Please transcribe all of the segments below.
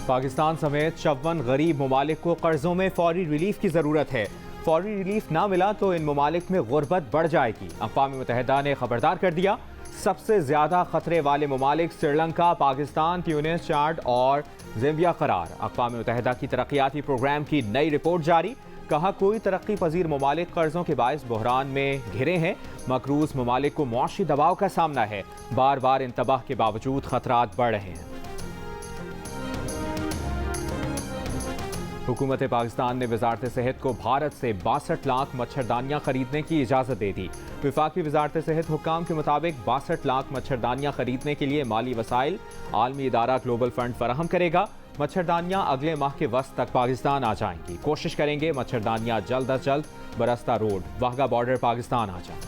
पाकिस्तान समेत 54 गरीब ममालिक को कर्जों में फौरी रिलीफ की ज़रूरत है। फौरी रिलीफ ना मिला तो इन ममालिक में गुर्बत बढ़ जाएगी। अक़वाम मुत्तहिदा ने खबरदार कर दिया। सबसे ज़्यादा खतरे वाले ममालिक श्रीलंका, पाकिस्तान, ट्यूनिस, चाड और ज़िम्बिया करार। अक़वाम मुत्तहिदा की तरक्याती प्रोग्राम की नई रिपोर्ट जारी। कहा कोई तरक्की पजीर ममालिक कर्जों के बायस बहरान में घिरे हैं। मकरूज ममालिक को मुआशी दबाव का सामना है। बार बार इंतबाह के बावजूद खतरात बढ़ रहे हैं। हुकूमत पाकिस्तान ने वजारत सेहत को भारत से 62 लाख मच्छरदानियाँ खरीदने की इजाज़त दे दी। वफाकी वजारत सेहत हुक्काम के मुताबिक 62 लाख मच्छरदानियाँ खरीदने के लिए माली वसाइल आलमी इदारा ग्लोबल फंड फराहम करेगा। मच्छरदानियाँ अगले माह के वस्त तक पाकिस्तान आ जाएंगी। कोशिश करेंगे मच्छरदानियाँ जल्द अज जल्द बरस्ता रोड, वाघा बॉर्डर पाकिस्तान आ जाएं।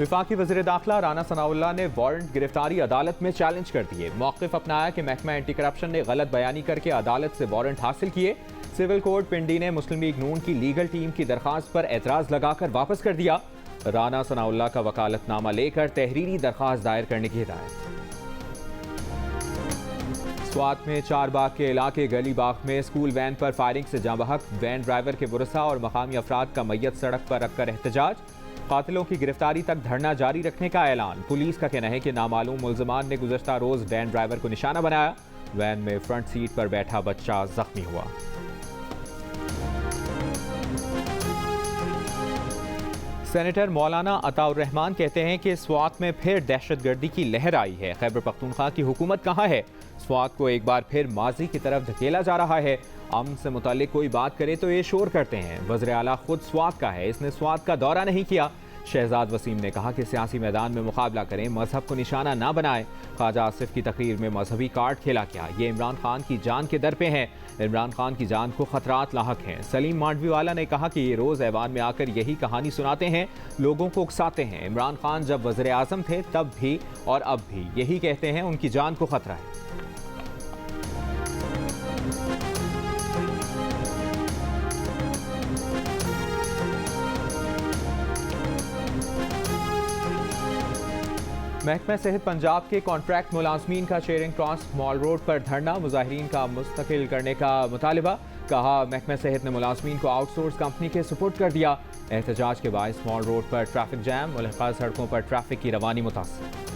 वफाकी वज़ीर दाखिला राना सनाउल्लाह ने वारंट गिरफ्तारी अदालत में चैलेंज कर दिए। मौक़िफ़ अपनाया कि महकमा एंटी करप्शन ने गलत बयानी करके अदालत से वारंट हासिल किए। सिविल कोर्ट पिंडी ने मुस्लिम लीग नून की लीगल टीम की दरख्वास्त पर एतराज़ लगाकर वापस कर दिया। राना सनाउल्लाह का वकालतनामा लेकर तहरीरी दरख्वास्त दायर करने की हिदायत। स्वात में चारबाग के इलाके गली बाग में स्कूल वैन पर फायरिंग से जाँ बहक। वैन ड्राइवर के बुरसा और मकामी अफराद का मैयत सड़क पर रखकर एहतजाज। कातिलों की गिरफ्तारी तक धरना जारी रखने का ऐलान। पुलिस का कहना है कि नामालूम मुल्ज़िमान ने गुज़श्ता रोज़ वैन ड्राइवर को निशाना बनाया। वैन में फ्रंट सीट पर बैठा बच्चा जख्मी हुआ। सेनेटर मौलाना अताउर रहमान कहते हैं कि स्वात में फिर दहशतगर्दी की लहर आई है। खैबर पख्तूनख्वा की हुकूमत कहाँ है? स्वात को एक बार फिर माजी की तरफ धकेला जा रहा है। अमन से मुतालिक कोई बात करे तो ये शोर करते हैं। वज़ीर आला खुद स्वात का है, इसने स्वात का दौरा नहीं किया। शहजाद वसीम ने कहा कि सियासी मैदान में मुकाबला करें, मजहब को निशाना ना बनाएं। ख्वाजा आसिफ की तकरीर में मजहबी कार्ड खेला क्या? ये इमरान खान की जान के दर पे हैं। इमरान खान की जान को खतरात लाहक हैं। सलीम मांडवीवाला ने कहा कि ये रोज़ ऐवान में आकर यही कहानी सुनाते हैं, लोगों को उकसाते हैं। इमरान खान जब वज़ीर आज़म थे तब भी और अब भी यही कहते हैं, उनकी जान को खतरा है। महकमा सेहत पंजाब के कॉन्ट्रैक्ट मुलाजमीन का चेयरिंग क्रॉस मॉल रोड पर धरना। मुजाहिरीन का मुस्तकिल करने का मुतालिबा। कहा महकमा सेहत ने मुलाजमीन को आउटसोर्स कंपनी के सुपुर्द कर दिया। एहतजाज के बायस मॉल रोड पर ट्रैफिक जैम, मुल्हिका सड़कों पर ट्रैफिक की रवानी मुतासर।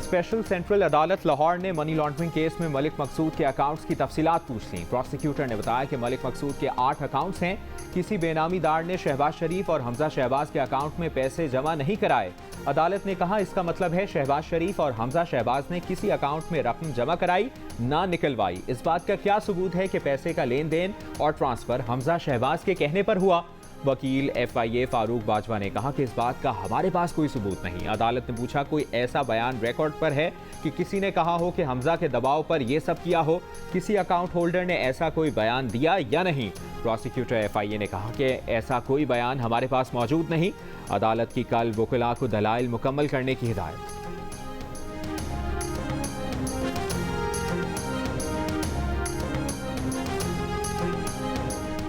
स्पेशल सेंट्रल अदालत लाहौर ने मनी लॉन्ड्रिंग केस में मलिक मकसूद के अकाउंट्स की तफसीलात पूछ लीं। प्रोसिक्यूटर ने बताया कि मलिक मकसूद के 8 अकाउंट्स हैं। किसी बेनामीदार ने शहबाज शरीफ और हमजा शहबाज के अकाउंट में पैसे जमा नहीं कराए। अदालत ने कहा इसका मतलब है शहबाज शरीफ और हमजा शहबाज ने किसी अकाउंट में रकम जमा कराई ना निकलवाई। इस बात का क्या सबूत है कि पैसे का लेन देन और ट्रांसफर हमजा शहबाज के कहने पर हुआ? वकील FIA फारूक बाजवा ने कहा कि इस बात का हमारे पास कोई सबूत नहीं। अदालत ने पूछा कोई ऐसा बयान रिकॉर्ड पर है कि किसी ने कहा हो कि हमजा के दबाव पर यह सब किया हो? किसी अकाउंट होल्डर ने ऐसा कोई बयान दिया या नहीं? प्रोसिक्यूटर FIA ने कहा कि ऐसा कोई बयान हमारे पास मौजूद नहीं। अदालत की कल वकीला को दलाइल मुकम्मल करने की हिदायत।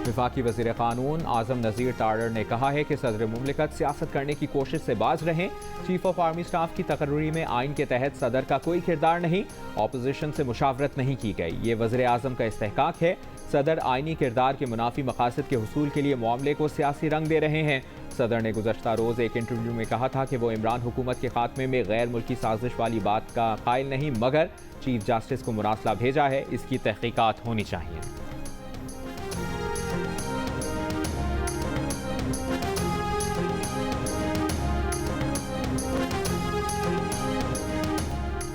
वफाकी वज़ीर क़ानून आज़म नज़ीर तारड़ ने कहा है कि सदर मुमलिकत सियासत करने की कोशिश से बाज रहें। चीफ ऑफ आर्मी स्टाफ की तकर्री में आइन के तहत सदर का कोई किरदार नहीं, अपोजिशन से मुशावरत नहीं की गई। ये वज़ीर आज़म का इस्तेहकाक है। सदर आइनी किरदार के मुनाफी मकासद के हुसूल के लिए मामले को सियासी रंग दे रहे हैं। सदर ने गुज़श्ता रोज़ एक इंटरव्यू में कहा था कि वो इमरान हुकूमत के खात्मे में गैर मुल्की साजिश वाली बात का कायल नहीं, मगर चीफ जस्टिस को मुरासला भेजा है, इसकी तहकीकात होनी चाहिए।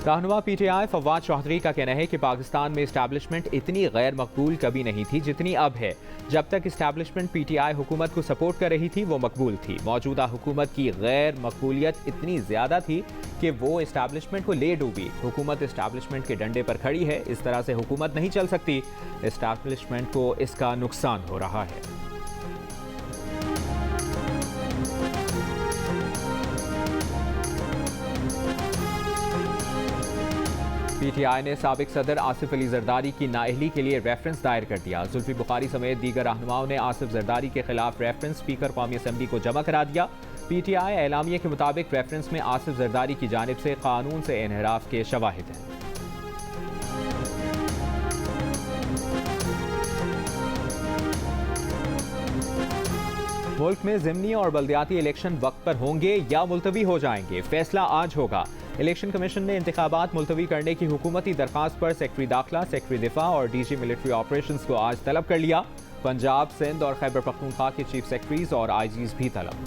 रहनुमा PTI फवाद चौधरी का कहना है कि पाकिस्तान में इस्टेब्लिशमेंट इतनी गैर मकबूल कभी नहीं थी जितनी अब है। जब तक इस्टेब्लिशमेंट PTI हुकूमत को सपोर्ट कर रही थी वो मकबूल थी। मौजूदा हुकूमत की गैर मकबूलियत इतनी ज़्यादा थी कि वो इस्टेब्लिशमेंट को ले डूबी। हुकूमत इस्टेब्लिशमेंट के डंडे पर खड़ी है। इस तरह से हुकूमत नहीं चल सकती। इस्टेब्लिशमेंट को इसका नुकसान हो रहा है। PTI ने साबिक सदर आसिफ अली जरदारी की नाअहली के लिए रेफरेंस दायर कर दिया। जुल्फी बुखारी समेत दीगर रहनुमाओं ने आसिफ जरदारी के खिलाफ रेफरेंस स्पीकर कौमी असम्बली को जमा करा दिया। PTI एलामिया के मुताबिक रेफरेंस में आसिफ जरदारी की जानिब से कानून से इनहराफ के शवाहिद हैं। मुल्क में ज़िमनी और बल्दियाती इलेक्शन वक्त पर होंगे या मुलतवी हो जाएंगे, फैसला आज होगा। इलेक्शन कमीशन ने इंतखाबात मुलतवी करने की हुकूमती दरखास्त पर सेक्रेटरी दाखिला, सेक्रेटरी दिफा और DG मिलिट्री ऑपरेशंस को आज तलब कर लिया। पंजाब, सिंध और खैबर पख्तूनख्वा के चीफ सेक्रेटरीज और IGs भी तलब।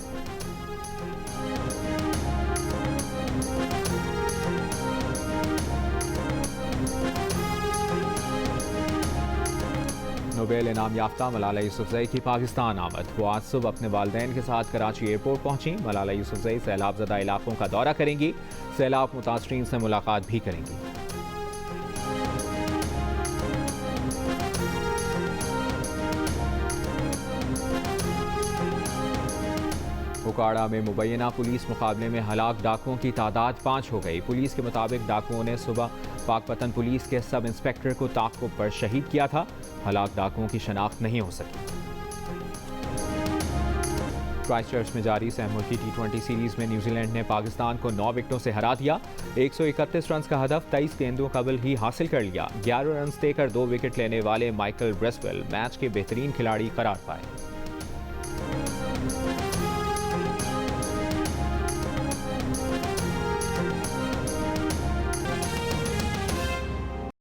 नोबेल इनाम याफ्ता मलाला यूसुफजई की पाकिस्तान आमद। वो आज सुबह अपने वालिदैन के साथ कराची एयरपोर्ट पहुंची। मलाला यूसुफजई सैलाब ज़दा इलाकों का दौरा करेंगी, सैलाब मुतासरीन से मुलाकात भी करेंगी। उकाड़ा में मुबैना पुलिस मुकाबले में हलाक डाकुओं की तादाद 5 हो गई। पुलिस के मुताबिक डाकुओं ने सुबह पाकपतन पुलिस के सब इंस्पेक्टर को ताक़ुब पर शहीद किया था। हलाक डाकुओं की शनाख्त नहीं हो सकी। क्राइस्टचर्च में जारी सह मुल्की T20 सीरीज में न्यूजीलैंड ने पाकिस्तान को 9 विकेटों से हरा दिया। 131 रन का हदफ 23 गेंदों कबल ही हासिल कर लिया। 11 रन देकर 2 विकेट लेने वाले माइकल ब्रेसवेल मैच के बेहतरीन खिलाड़ी करार पाए।